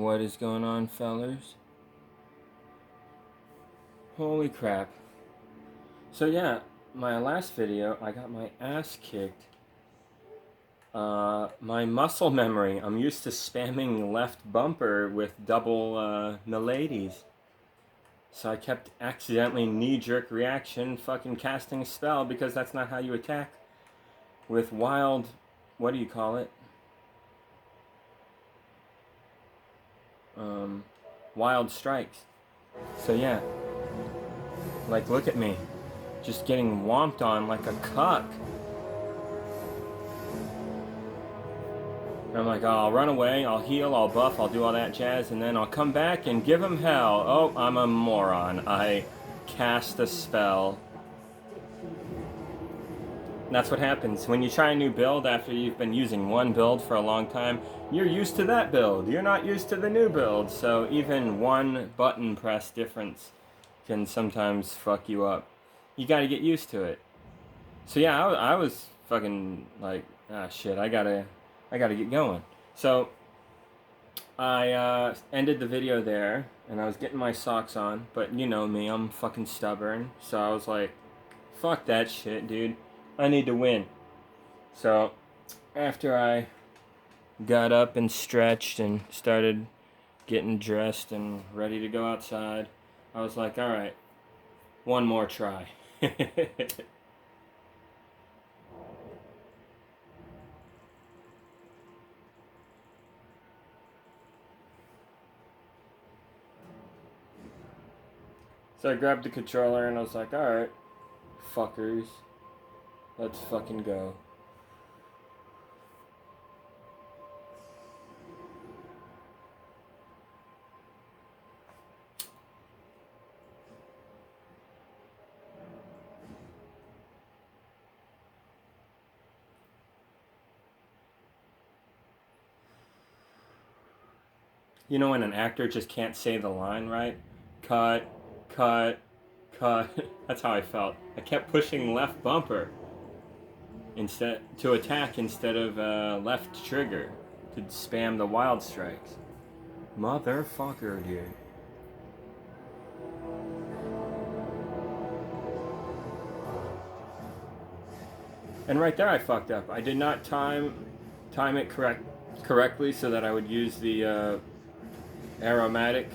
What is going on, fellers? Holy crap. So yeah, my last video, I got my ass kicked. My muscle memory, I'm used to spamming left bumper with double miladys. So I kept accidentally knee-jerk reaction fucking casting a spell because that's not how you attack with wild, what do you call it? Wild strikes. So yeah, like look at me, just getting whomped on like a cuck. And I'm like, oh, I'll run away, I'll heal, I'll buff, I'll do all that jazz, and then I'll come back and give him hell. Oh, I'm a moron. I cast a spell. And that's what happens when you try a new build after you've been using one build for a long time. You're used to that build. You're not used to the new build. So even one button press difference can sometimes fuck you up. You gotta get used to it. So yeah, I was fucking like, ah shit, I gotta get going. So I ended the video there, and I was getting my socks on, but you know me, I'm fucking stubborn. So I was like, fuck that shit, dude. I need to win. So after I got up and stretched and started getting dressed and ready to go outside, I was like, all right, one more try. So I grabbed the controller and I was like, alright, fuckers, let's fucking go. You know when an actor just can't say the line right? Cut, cut, cut. That's how I felt. I kept pushing left bumper instead to attack instead of left trigger to spam the wild strikes. Motherfucker, dude. And right there I fucked up. I did not time it correctly so that I would use the aromatic,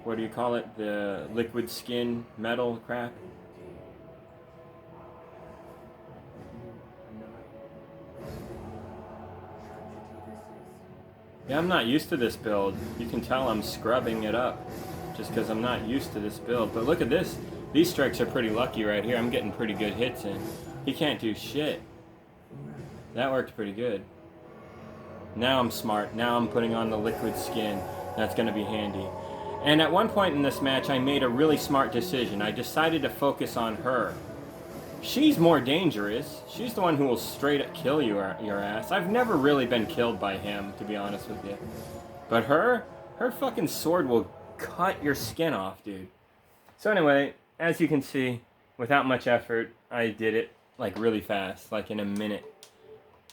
what do you call it, the liquid skin metal crap. Yeah, I'm not used to this build. You can tell I'm scrubbing it up just because I'm not used to this build. But look at this. These strikes are pretty lucky right here. I'm getting pretty good hits in. He can't do shit. That worked pretty good. Now I'm smart. Now I'm putting on the liquid skin. That's going to be handy. And at one point in this match, I made a really smart decision. I decided to focus on her. She's more dangerous. She's the one who will straight up kill your ass. I've never really been killed by him, to be honest with you. But her fucking sword will cut your skin off, dude. So anyway, as you can see, without much effort, I did it, like, really fast. Like, in a minute.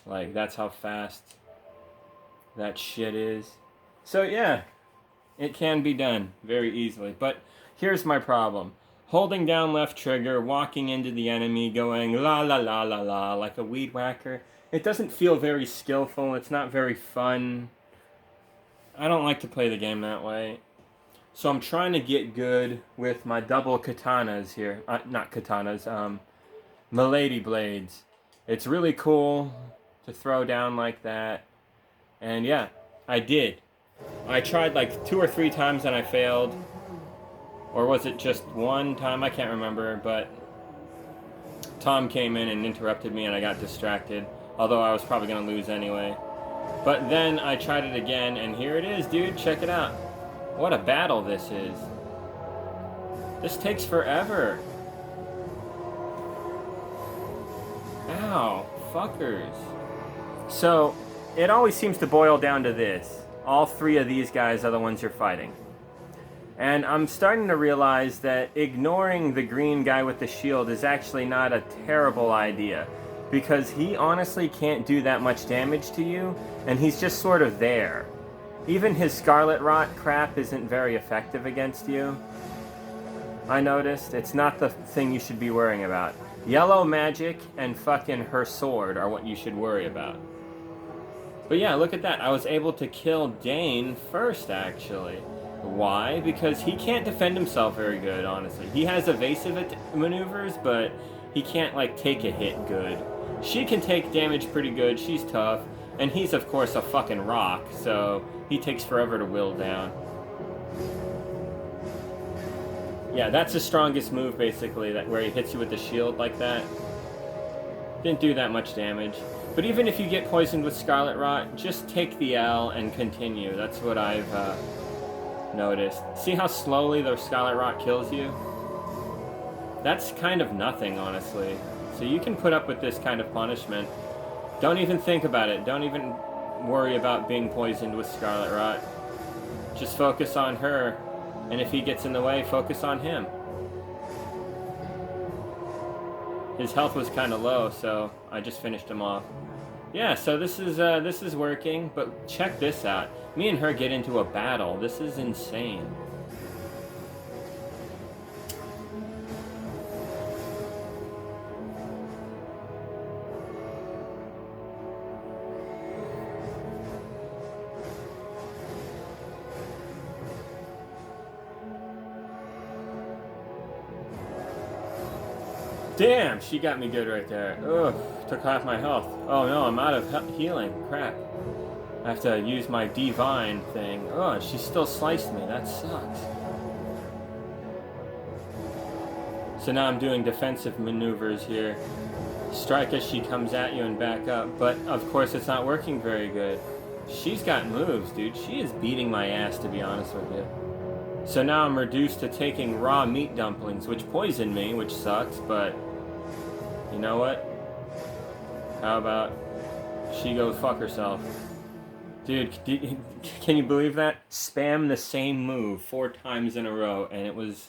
Like, that's how fast that shit is. So yeah, it can be done very easily. But here's my problem. Holding down left trigger, walking into the enemy, going la la la la la like a weed whacker. It doesn't feel very skillful. It's not very fun. I don't like to play the game that way. So I'm trying to get good with my double katanas here. Not katanas, milady blades. It's really cool to throw down like that. And yeah, I did. I tried like 2 or 3 times and I failed. Or was it just one time? I can't remember, but Tom came in and interrupted me and I got distracted. Although I was probably going to lose anyway. But then I tried it again and here it is, dude. Check it out. What a battle this is. This takes forever. Ow, fuckers. So, it always seems to boil down to this. All 3 of these guys are the ones you're fighting. And I'm starting to realize that ignoring the green guy with the shield is actually not a terrible idea. Because he honestly can't do that much damage to you, and he's just sort of there. Even his Scarlet Rot crap isn't very effective against you. I noticed. It's not the thing you should be worrying about. Yellow magic and fucking her sword are what you should worry about. But yeah, look at that. I was able to kill Dane first, actually. Why? Because he can't defend himself very good, honestly. He has evasive maneuvers, but he can't, like, take a hit good. She can take damage pretty good. She's tough. And he's, of course, a fucking rock, so he takes forever to will down. Yeah, that's the strongest move, basically, that where he hits you with the shield like that. Didn't do that much damage. But even if you get poisoned with Scarlet Rot, just take the L and continue. That's what I've noticed. See how slowly the Scarlet Rot kills you? That's kind of nothing, honestly. So you can put up with this kind of punishment. Don't even think about it. Don't even worry about being poisoned with Scarlet Rot. Just focus on her. And if he gets in the way, focus on him. His health was kind of low, so I just finished him off. Yeah, so this is working, but check this out. Me and her get into a battle. This is insane. Damn, she got me good right there. Ugh, took half my health. Oh no, I'm out of healing. Crap. I have to use my divine thing. Oh, she still sliced me. That sucks. So now I'm doing defensive maneuvers here. Strike as she comes at you and back up. But, of course, it's not working very good. She's got moves, dude. She is beating my ass, to be honest with you. So now I'm reduced to taking raw meat dumplings, which poison me, which sucks, but you know what? How about she go fuck herself? Dude, can you believe that? Spam the same move 4 times in a row, and it was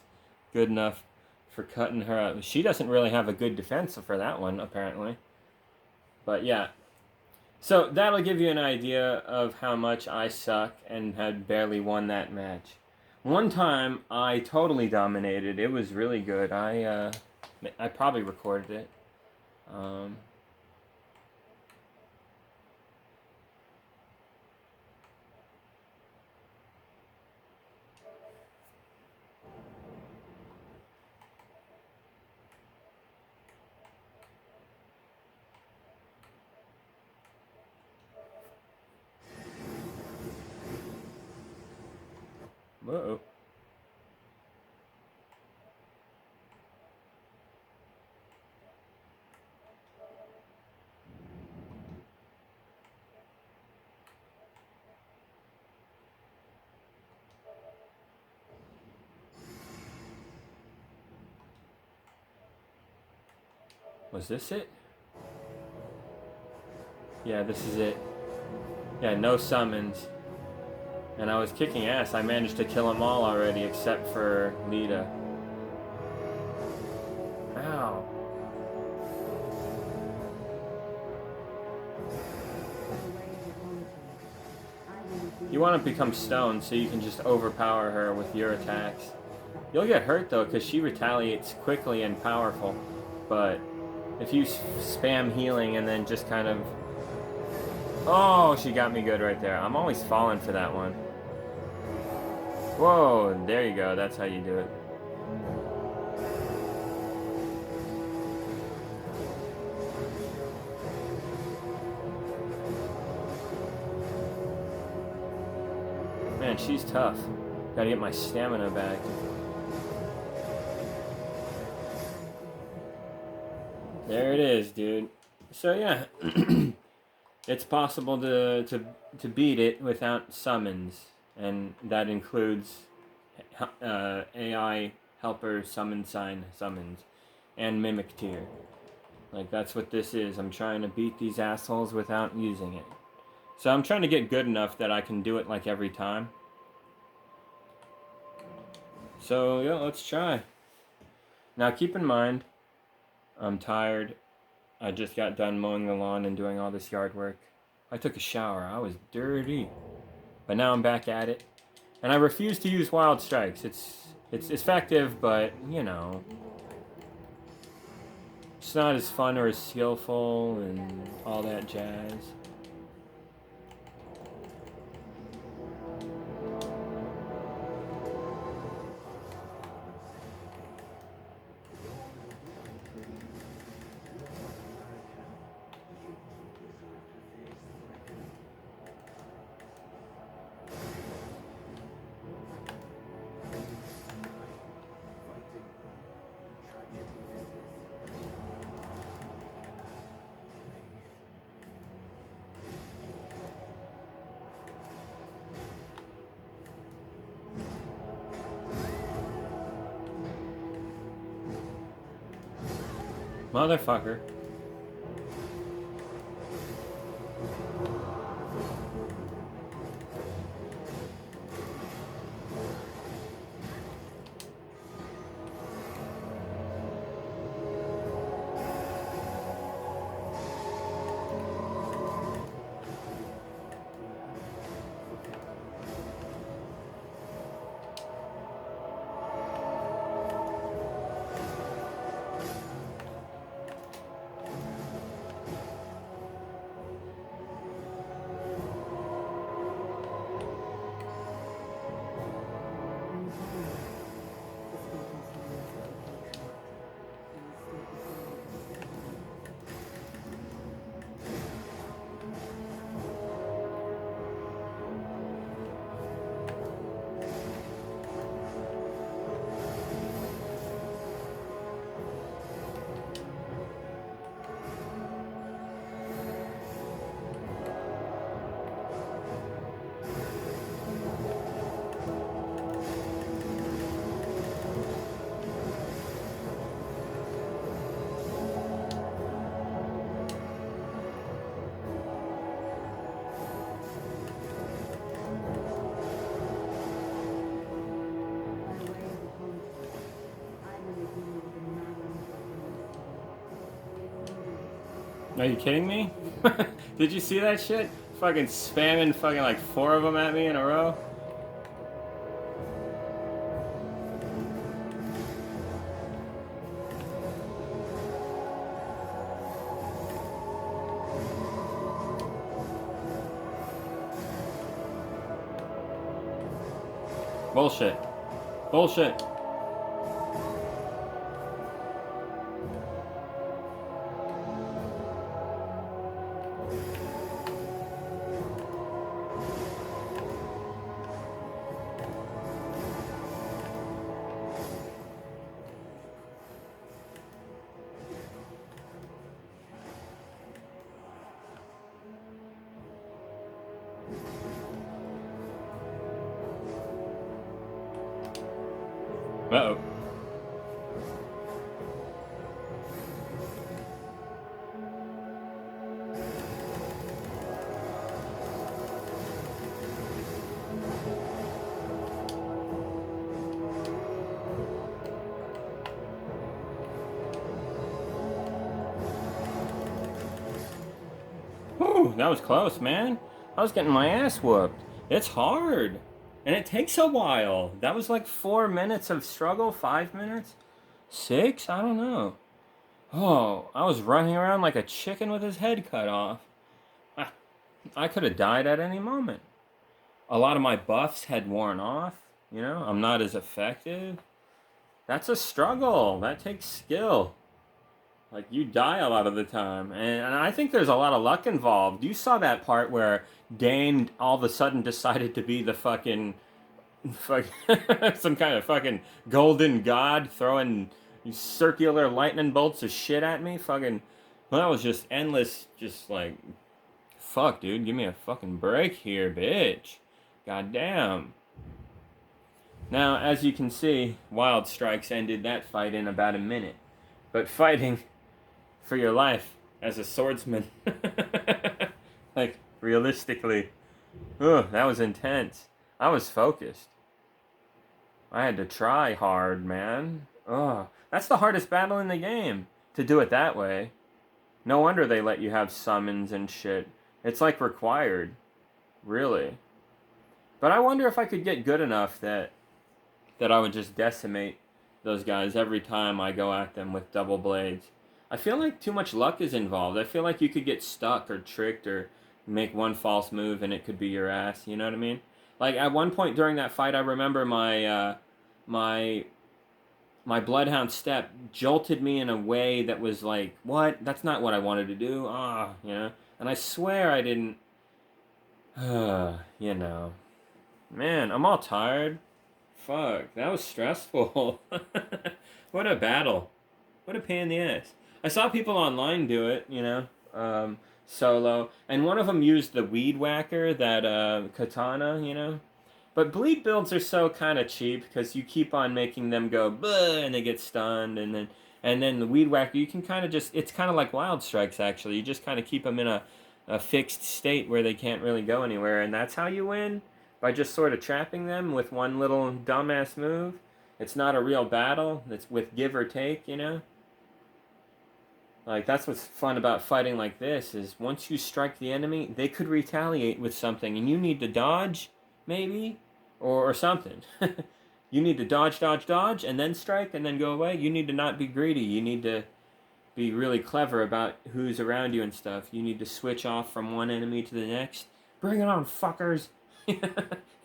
good enough for cutting her out. She doesn't really have a good defense for that one, apparently. But yeah. So that'll give you an idea of how much I suck and had barely won that match. One time, I totally dominated. It was really good. I probably recorded it. Whoa. Was this it? Yeah, this is it. Yeah, no summons. And I was kicking ass. I managed to kill them all already except for Lita. Ow. You want to become stoned so you can just overpower her with your attacks. You'll get hurt though because she retaliates quickly and powerful. But if you spam healing and then just kind of... Oh, she got me good right there. I'm always falling for that one. Whoa, there you go. That's how you do it. Man, she's tough. Gotta get my stamina back. There it is, dude. So yeah, it's possible to beat it without summons, and that includes AI helper summon sign summons and mimic tier. Like that's what this is. I'm trying to beat these assholes without using it. So I'm trying to get good enough that I can do it like every time. So yeah, let's try. Now keep in mind, I'm tired. I just got done mowing the lawn and doing all this yard work. I took a shower. I was dirty. But now I'm back at it. And I refuse to use wild strikes. It's effective, but, you know, it's not as fun or as skillful and all that jazz. Motherfucker. Are you kidding me? Did you see that shit? Fucking spamming fucking like 4 of them at me in a row. Bullshit. Bullshit. Uh-oh. Whew, that was close, man. I was getting my ass whooped. It's hard. And it takes a while. That was like 4 minutes of struggle, 5 minutes? 6? I don't know. Oh, I was running around like a chicken with his head cut off. I could have died at any moment. A lot of my buffs had worn off. You know, I'm not as effective. That's a struggle. That takes skill. Like, you die a lot of the time. And I think there's a lot of luck involved. You saw that part where Dane all of a sudden decided to be the fucking some kind of fucking golden god throwing circular lightning bolts of shit at me. Fucking, well, that was just endless, just like, fuck, dude, give me a fucking break here, bitch. Goddamn. Now, as you can see, Wild Strikes ended that fight in about a minute. But fighting for your life as a swordsman, like, realistically, that was intense. I was focused. I had to try hard, man. That's the hardest battle in the game, to do it that way. No wonder they let you have summons and shit. It's like required. Really. But I wonder if I could get good enough that I would just decimate those guys every time I go at them with double blades. I feel like too much luck is involved. I feel like you could get stuck or tricked or make one false move and it could be your ass. You know what I mean? Like at one point during that fight, I remember my my bloodhound step jolted me in a way that was like, what? That's not what I wanted to do. Ah, you know. And I swear I didn't. You know, man, I'm all tired. Fuck, that was stressful. What a battle. What a pain in the ass. I saw people online do it, you know, solo, and one of them used the weed whacker, that katana, you know. But bleed builds are so kind of cheap because you keep on making them go "Buh," and they get stunned, and then the weed whacker you can kind of just, it's kind of like wild strikes actually. You just kind of keep them in a fixed state where they can't really go anywhere, and that's how you win, by just sort of trapping them with one little dumbass move. It's not a real battle. It's with give or take, you know. Like, that's what's fun about fighting like this, is once you strike the enemy, they could retaliate with something, and you need to dodge, maybe, or something. You need to dodge, dodge, dodge, and then strike, and then go away. You need to not be greedy. You need to be really clever about who's around you and stuff. You need to switch off from one enemy to the next. Bring it on, fuckers!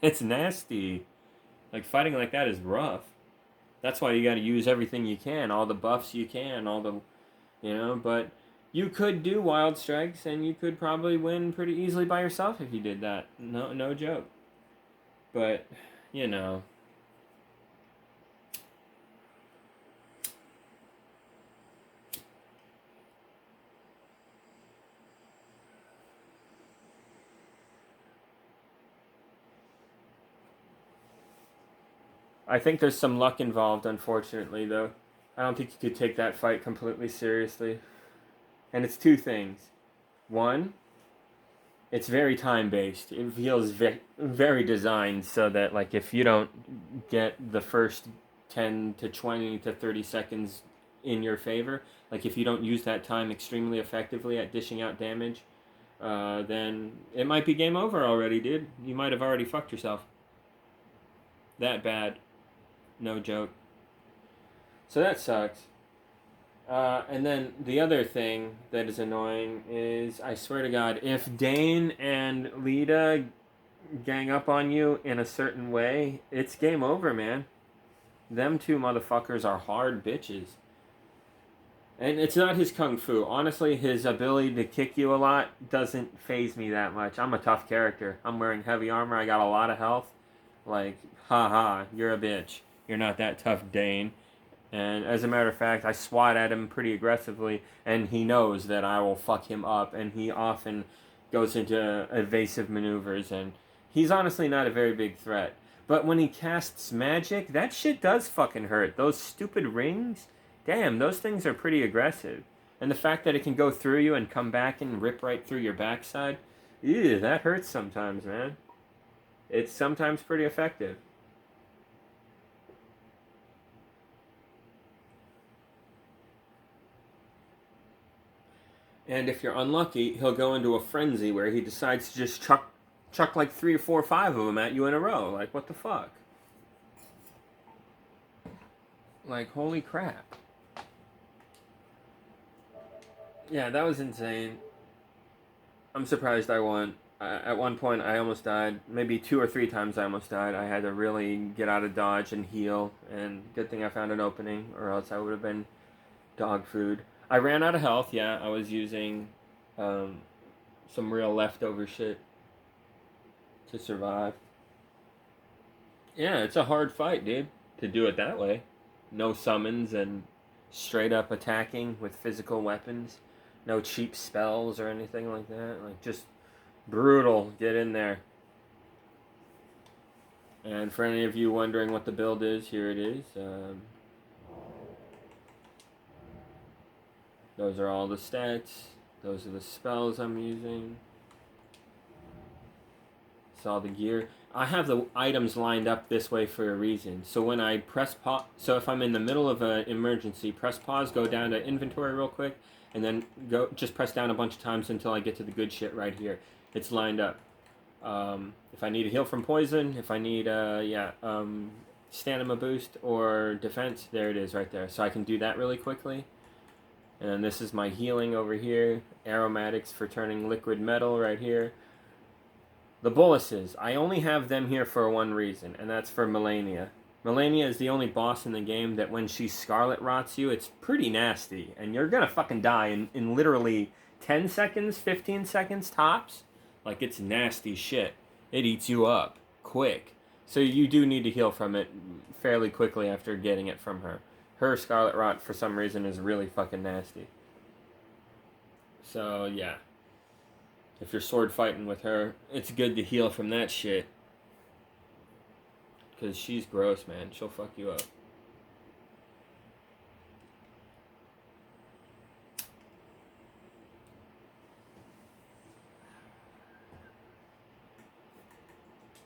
It's nasty. Like, fighting like that is rough. That's why you gotta use everything you can, all the buffs you can, all the, you know, but you could do wild strikes and you could probably win pretty easily by yourself if you did that. No joke. But, you know. I think there's some luck involved, unfortunately, though. I don't think you could take that fight completely seriously. And it's two things. One, it's very time based. It feels very designed so that, like, if you don't get the first 10 to 20 to 30 seconds in your favor, like if you don't use that time extremely effectively at dishing out damage, then it might be game over already, dude. You might have already fucked yourself. That bad. No joke. So that sucks. And then the other thing that is annoying is, I swear to God, if Dane and Lita gang up on you in a certain way, it's game over, man. Them two motherfuckers are hard bitches. And it's not his kung fu. Honestly, his ability to kick you a lot doesn't faze me that much. I'm a tough character. I'm wearing heavy armor. I got a lot of health. Like, haha, you're a bitch. You're not that tough, Dane. And as a matter of fact, I swat at him pretty aggressively, and he knows that I will fuck him up, and he often goes into evasive maneuvers, and he's honestly not a very big threat. But when he casts magic, that shit does fucking hurt. Those stupid rings, damn, those things are pretty aggressive. And the fact that it can go through you and come back and rip right through your backside, ew, that hurts sometimes, man. It's sometimes pretty effective. And if you're unlucky, he'll go into a frenzy where he decides to just chuck like 3 or 4 or 5 of them at you in a row. Like, what the fuck? Like, holy crap. Yeah, that was insane. I'm surprised I won. At one point, I almost died. Maybe 2 or 3 times I almost died. I had to really get out of dodge and heal. And good thing I found an opening, or else I would have been dog food. I ran out of health, yeah. I was using some real leftover shit to survive. Yeah, it's a hard fight, dude, to do it that way. No summons and straight up attacking with physical weapons. No cheap spells or anything like that. Like, just brutal. Get in there. And for any of you wondering what the build is, here it is. Those are all the stats. Those are the spells I'm using. It's all the gear. I have the items lined up this way for a reason. So when I press pause, so if I'm in the middle of an emergency, press pause, go down to inventory real quick, and then go just press down a bunch of times until I get to the good shit right here. It's lined up. If I need a heal from poison, if I need stamina boost or defense, there it is right there. So I can do that really quickly. And this is my healing over here. Aromatics for turning liquid metal right here. The boluses, I only have them here for one reason, and that's for Melania. Melania is the only boss in the game that when she Scarlet Rots you, it's pretty nasty. And you're gonna fucking die in literally 10 seconds, 15 seconds tops. Like, it's nasty shit. It eats you up quick. So you do need to heal from it fairly quickly after getting it from her. Her Scarlet Rot, for some reason, is really fucking nasty. So, yeah. If you're sword fighting with her, it's good to heal from that shit. Because she's gross, man. She'll fuck you up.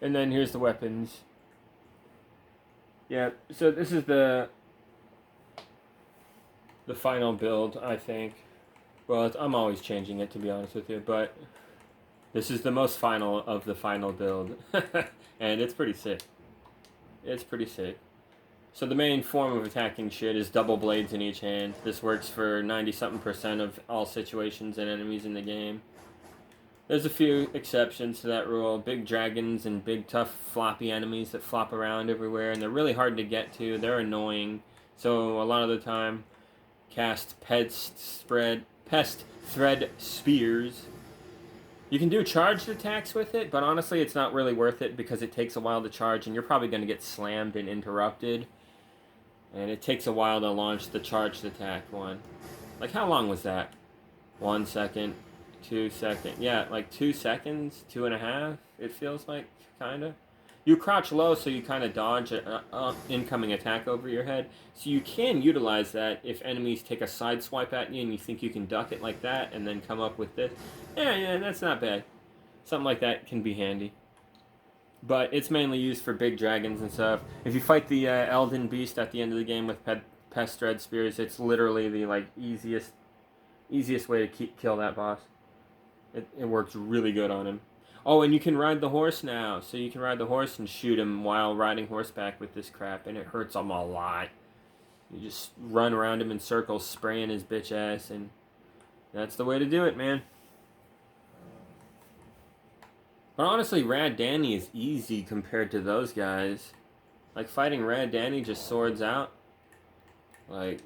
And then here's the weapons. Yeah, so this is the final build, I think. Well, I'm always changing it, to be honest with you, but this is the most final of the final build. And it's pretty sick. It's pretty sick. So the main form of attacking shit is double blades in each hand. This works for 90-something% of all situations and enemies in the game. There's a few exceptions to that rule. Big dragons and big tough floppy enemies that flop around everywhere, and they're really hard to get to. They're annoying. So a lot of the time, cast pest thread spears. You can do charged attacks with it, but honestly it's not really worth it because it takes a while to charge and you're probably going to get slammed and interrupted. And it takes a while to launch the charged attack one. Like, how long was that? 1 second, 2 seconds. Yeah, like 2 seconds, 2.5, it feels like, kinda. You crouch low so you kind of dodge an incoming attack over your head. So you can utilize that if enemies take a side swipe at you and you think you can duck it like that and then come up with this. Yeah, that's not bad. Something like that can be handy. But it's mainly used for big dragons and stuff. If you fight the Elden Beast at the end of the game with pest thread spears, it's literally the easiest way to kill that boss. It works really good on him. Oh, and you can ride the horse now. So you can ride the horse and shoot him while riding horseback with this crap, and it hurts him a lot. You just run around him in circles, spraying his bitch ass, and that's the way to do it, man. But honestly, Rad Danny is easy compared to those guys. Like, fighting Rad Danny just swords out. Like,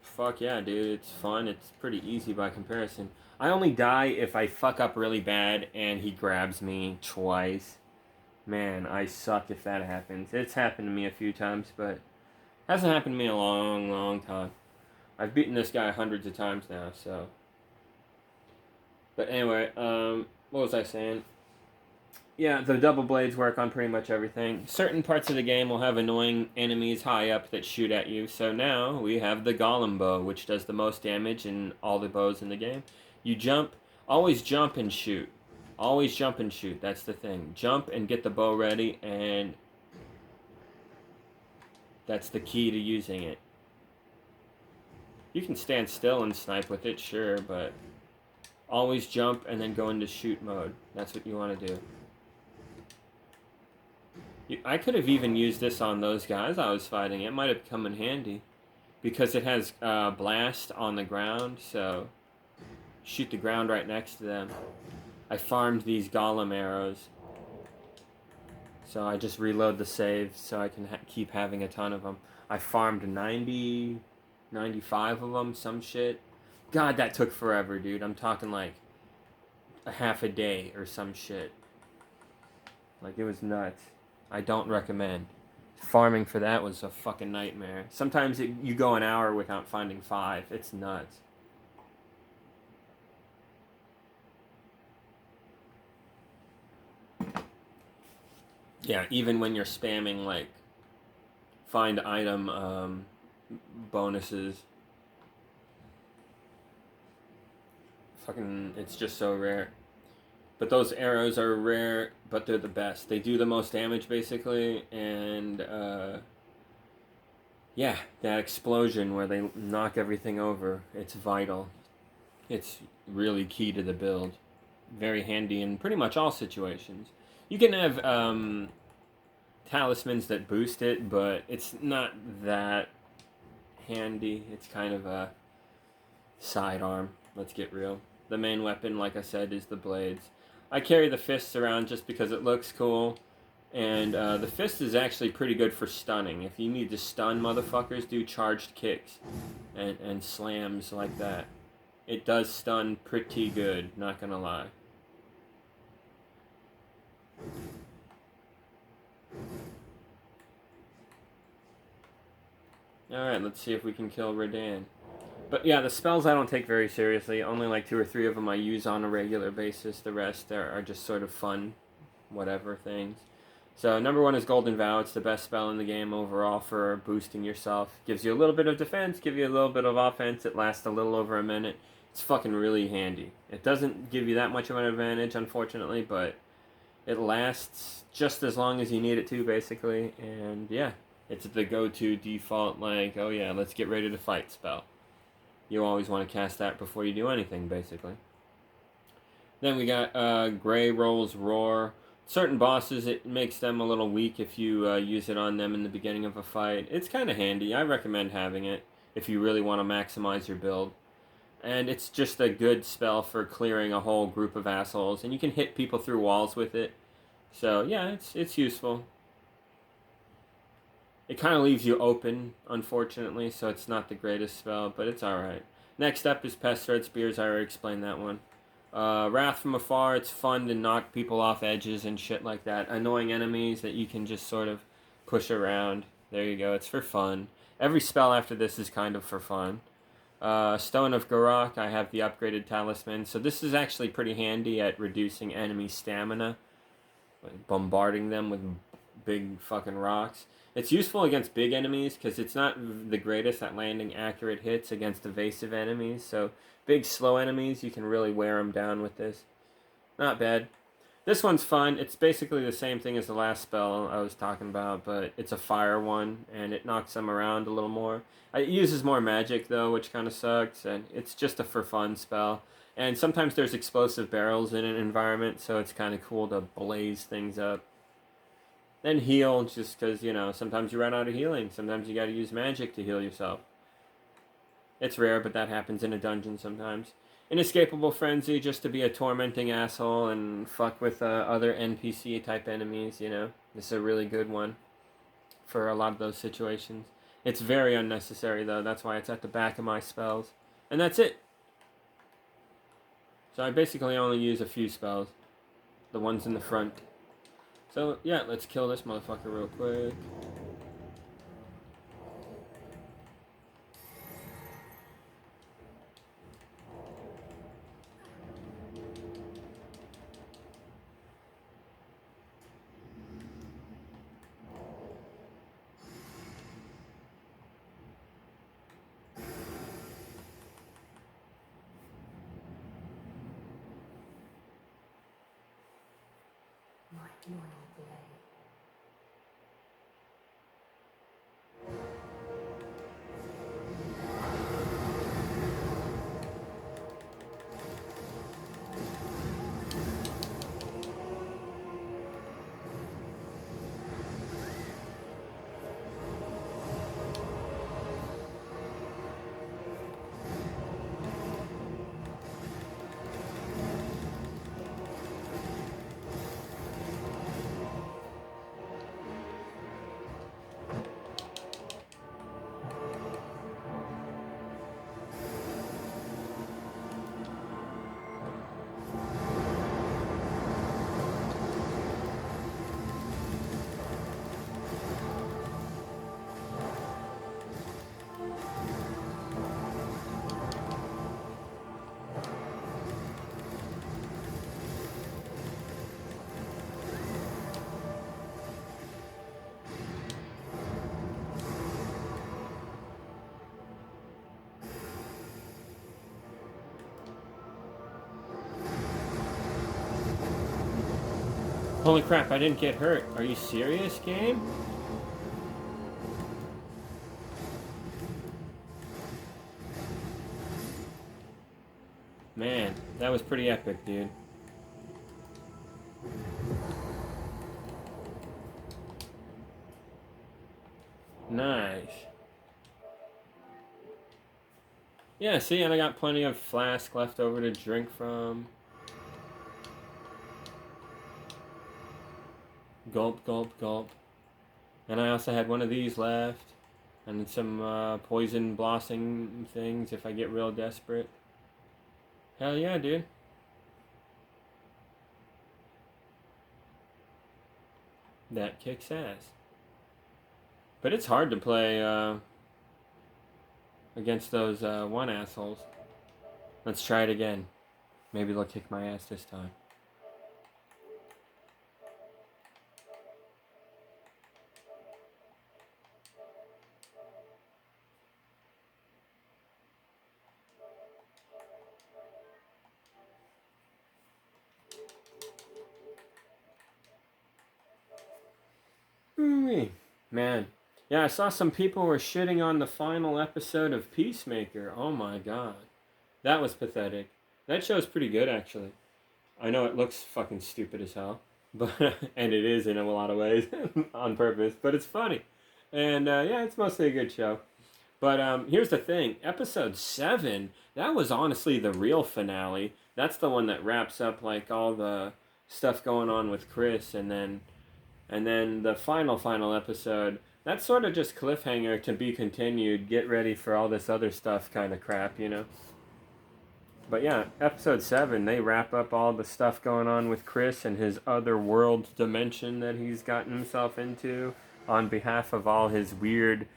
fuck yeah, dude. It's fun. It's pretty easy by comparison. I only die if I fuck up really bad and he grabs me twice. Man, I suck if that happens. It's happened to me a few times, but it hasn't happened to me in a long, long time. I've beaten this guy hundreds of times now, so. But anyway, what was I saying? Yeah, the double blades work on pretty much everything. Certain parts of the game will have annoying enemies high up that shoot at you. So now we have the Golem bow, which does the most damage in all the bows in the game. You jump, always jump and shoot. Always jump and shoot, that's the thing. Jump and get the bow ready, and that's the key to using it. You can stand still and snipe with it, sure, but always jump and then go into shoot mode. That's what you want to do. I could have even used this on those guys I was fighting. It might have come in handy. Because it has blast on the ground, so shoot the ground right next to them. I farmed these golem arrows. So I just reload the save so I can keep having a ton of them. I farmed 90, 95 of them, some shit. God, that took forever, dude. I'm talking like a half a day or some shit. Like, it was nuts. I don't recommend. Farming for that was a fucking nightmare. Sometimes you go an hour without finding 5. It's nuts. Yeah, even when you're spamming, like, find item bonuses. Fucking, it's just so rare. But those arrows are rare, but they're the best. They do the most damage, basically, and, yeah, that explosion where they knock everything over, it's vital. It's really key to the build. very handy in pretty much all situations. You can have talismans that boost it, but it's not that handy. It's kind of a sidearm. Let's get real. The main weapon, like I said, is the blades. I carry the fists around just because it looks cool. And the fist is actually pretty good for stunning. If you need to stun motherfuckers, do charged kicks and slams like that. It does stun pretty good, not gonna lie. Alright, let's see if we can kill Radan. But yeah, the spells I don't take very seriously. Only like 2 or 3 of them I use on a regular basis. The rest are just sort of fun, whatever things. So number 1 is Golden Vow. It's the best spell in the game overall for boosting yourself. Gives you a little bit of defense, give you a little bit of offense. It lasts a little over a minute. It's fucking really handy. It doesn't give you that much of an advantage, unfortunately, but it lasts just as long as you need it to, basically. And yeah, it's the go-to default, like, oh yeah, let's get ready to fight spell. You always want to cast that before you do anything, basically. Then we got Grey Roll's Roar. Certain bosses, it makes them a little weak if you use it on them in the beginning of a fight. It's kind of handy. I recommend having it if you really want to maximize your build. And it's just a good spell for clearing a whole group of assholes. And you can hit people through walls with it. So, yeah, it's useful. It kind of leaves you open, unfortunately, so it's not the greatest spell, but it's alright. Next up is Pest Red Spears. I already explained that one. Wrath from Afar, it's fun to knock people off edges and shit like that. Annoying enemies that you can just sort of push around. There you go, it's for fun. Every spell after this is kind of for fun. Stone of Garok, I have the upgraded talisman. So this is actually pretty handy at reducing enemy stamina. Like bombarding them with big fucking rocks. It's useful against big enemies because it's not the greatest at landing accurate hits against evasive enemies. So big slow enemies, you can really wear them down with this. Not bad. This one's fun. It's basically the same thing as the last spell I was talking about, but it's a fire one, and it knocks them around a little more. It uses more magic, though, which kind of sucks, and it's just a for-fun spell. And sometimes there's explosive barrels in an environment, so it's kind of cool to blaze things up. Then heal, just because, you know, sometimes you run out of healing. Sometimes you gotta use magic to heal yourself. It's rare, but that happens in a dungeon sometimes. Inescapable Frenzy, just to be a tormenting asshole and fuck with other NPC-type enemies, you know. This is a really good one for a lot of those situations. It's very unnecessary, though. That's why it's at the back of my spells. And that's it. So I basically only use a few spells. The ones in the front. So, yeah, let's kill this motherfucker real quick. Holy crap, I didn't get hurt. Are you serious, game? Man, that was pretty epic, dude. Nice. Yeah, see, and I got plenty of flask left over to drink from. Gulp, gulp, gulp. And I also had one of these left. And some poison blossom things if I get real desperate. Hell yeah, dude. That kicks ass. But it's hard to play against those one assholes. Let's try it again. Maybe they'll kick my ass this time. Man. Yeah, I saw some people were shitting on the final episode of Peacemaker. Oh my god. That was pathetic. That show's pretty good, actually. I know it looks fucking stupid as hell. But and it is in a lot of ways on purpose, but it's funny. And yeah, it's mostly a good show. But here's the thing. Episode 7, that was honestly the real finale. That's the one that wraps up like all the stuff going on with Chris, and then the final episode, that's sort of just cliffhanger to be continued. Get ready for all this other stuff kind of crap, you know? But yeah, episode 7, they wrap up all the stuff going on with Chris and his other world dimension that he's gotten himself into on behalf of all his weird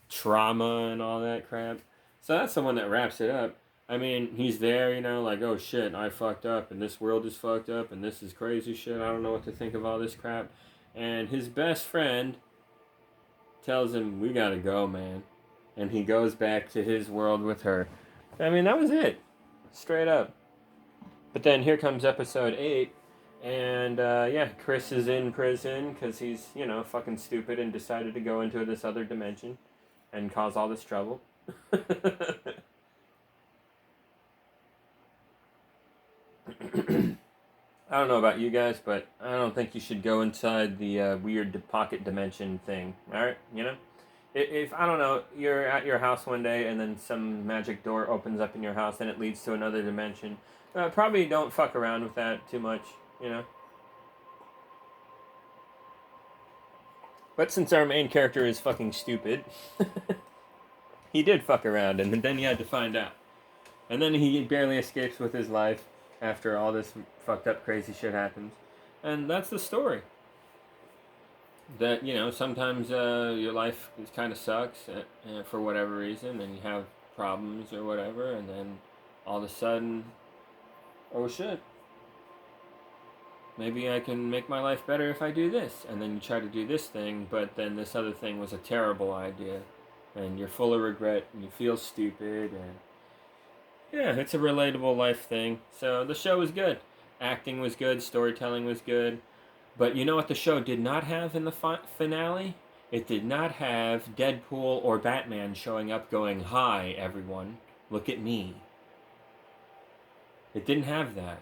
trauma and all that crap. So that's the one that wraps it up. I mean, he's there, you know, like, oh shit, I fucked up, and this world is fucked up, and this is crazy shit, I don't know what to think of all this crap. And his best friend tells him, we gotta go, man. And he goes back to his world with her. I mean, that was it. Straight up. But then here comes episode 8, and yeah, Chris is in prison because he's, you know, fucking stupid and decided to go into this other dimension and cause all this trouble. I don't know about you guys, but I don't think you should go inside the weird pocket dimension thing. All right, you know, if I don't know, you're at your house one day and then some magic door opens up in your house and it leads to another dimension. Probably don't fuck around with that too much, you know. But since our main character is fucking stupid, he did fuck around, and then he had to find out. And then he barely escapes with his life after all this fucked up crazy shit happens. And that's the story. That, you know, sometimes your life kind of sucks for whatever reason, and you have problems or whatever, and then all of a sudden, oh shit, maybe I can make my life better if I do this. And then you try to do this thing, but then this other thing was a terrible idea, and you're full of regret, and you feel stupid, and yeah, it's a relatable life thing. So the show was good. Acting was good, storytelling was good. But you know what the show did not have in the finale? It did not have Deadpool or Batman showing up going, hi, everyone, look at me. It didn't have that.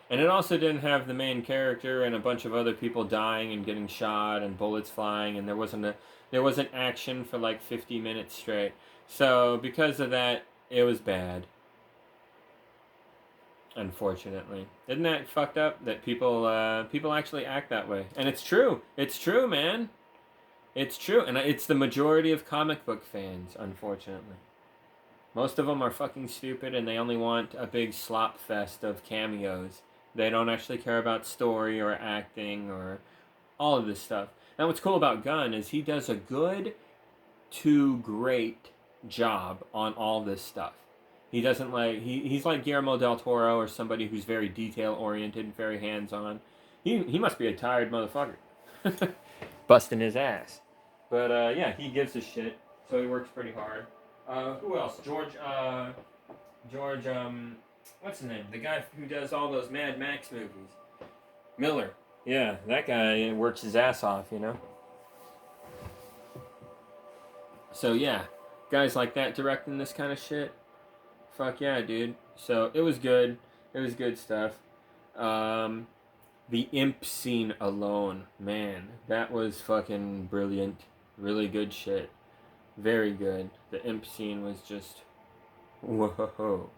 And it also didn't have the main character and a bunch of other people dying and getting shot and bullets flying, and there wasn't action for like 50 minutes straight. So because of that, it was bad. Unfortunately, isn't that fucked up that people actually act that way? And it's true. It's true, man. It's true, and it's the majority of comic book fans. Unfortunately, most of them are fucking stupid, and they only want a big slop fest of cameos. They don't actually care about story or acting or all of this stuff. And what's cool about Gunn is he does a good to great job on all this stuff. He doesn't he's like Guillermo del Toro or somebody who's very detail oriented, very hands on. He must be a tired motherfucker, busting his ass. But yeah, he gives a shit, so he works pretty hard. Who else? George, what's his name? The guy who does all those Mad Max movies. Miller. Yeah, that guy works his ass off, you know. So yeah, guys like that directing this kind of shit. Fuck yeah, dude. So it was good. It was good stuff. The imp scene alone, man, that was fucking brilliant. Really good shit. Very good. The imp scene was just, whoa.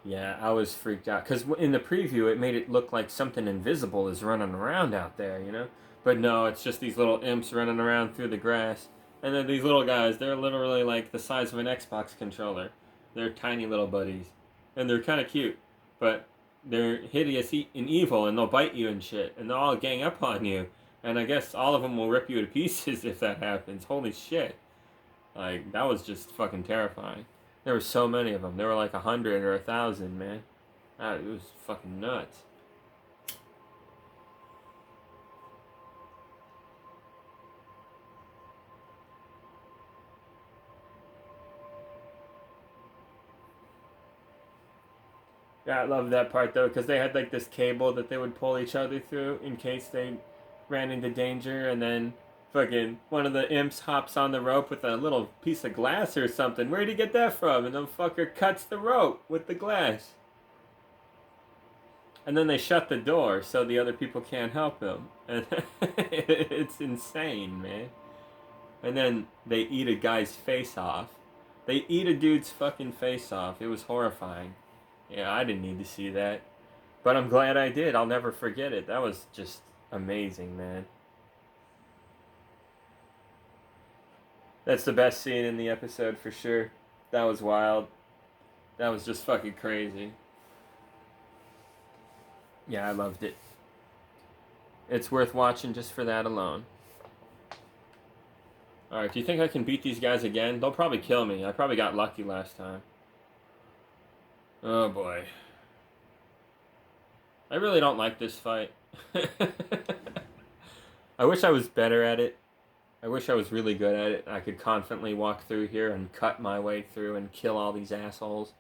Yeah, I was freaked out. Because in the preview, it made it look like something invisible is running around out there, you know? But no, it's just these little imps running around through the grass. And then these little guys, they're literally like the size of an Xbox controller. They're tiny little buddies. And they're kind of cute. But they're hideous and evil, and they'll bite you and shit. And they'll all gang up on you. And I guess all of them will rip you to pieces if that happens. Holy shit. Like, that was just fucking terrifying. There were so many of them. There were like 100 or 1,000, man. It was fucking nuts. Yeah, I love that part though, because they had like this cable that they would pull each other through in case they ran into danger, and then fucking one of the imps hops on the rope with a little piece of glass or something. Where'd he get that from? And the fucker cuts the rope with the glass. And then they shut the door so the other people can't help him. And it's insane, man. And then they eat a guy's face off. They eat a dude's fucking face off. It was horrifying. Yeah, I didn't need to see that. But I'm glad I did. I'll never forget it. That was just amazing, man. That's the best scene in the episode for sure. That was wild. That was just fucking crazy. Yeah, I loved it. It's worth watching just for that alone. Alright, do you think I can beat these guys again? They'll probably kill me. I probably got lucky last time. Oh boy. I really don't like this fight. I wish I was better at it. I wish I was really good at it. I could confidently walk through here and cut my way through and kill all these assholes.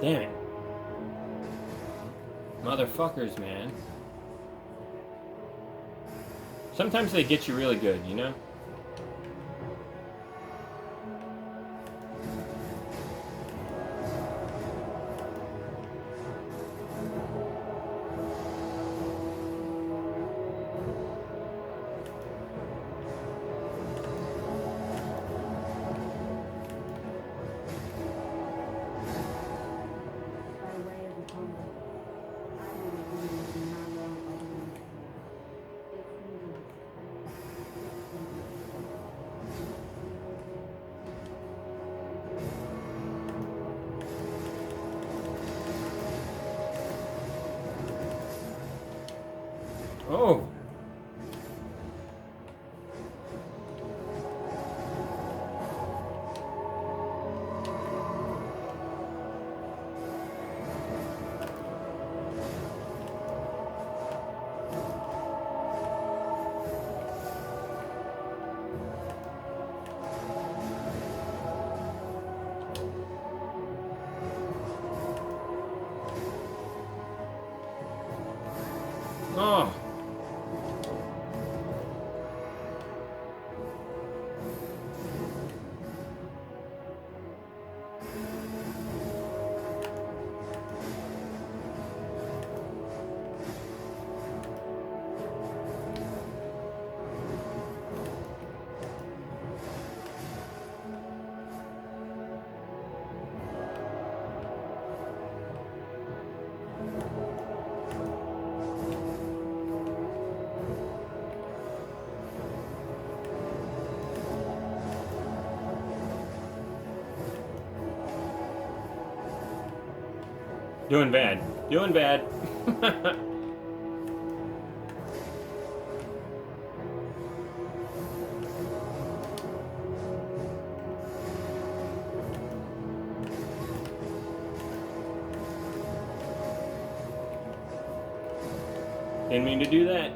Damn it. Motherfuckers, man. Sometimes they get you really good, you know? Oh! Oh! Doing bad. Doing bad. Didn't mean to do that.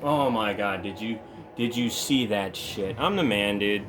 Oh my god, did you see that shit? I'm the man, dude.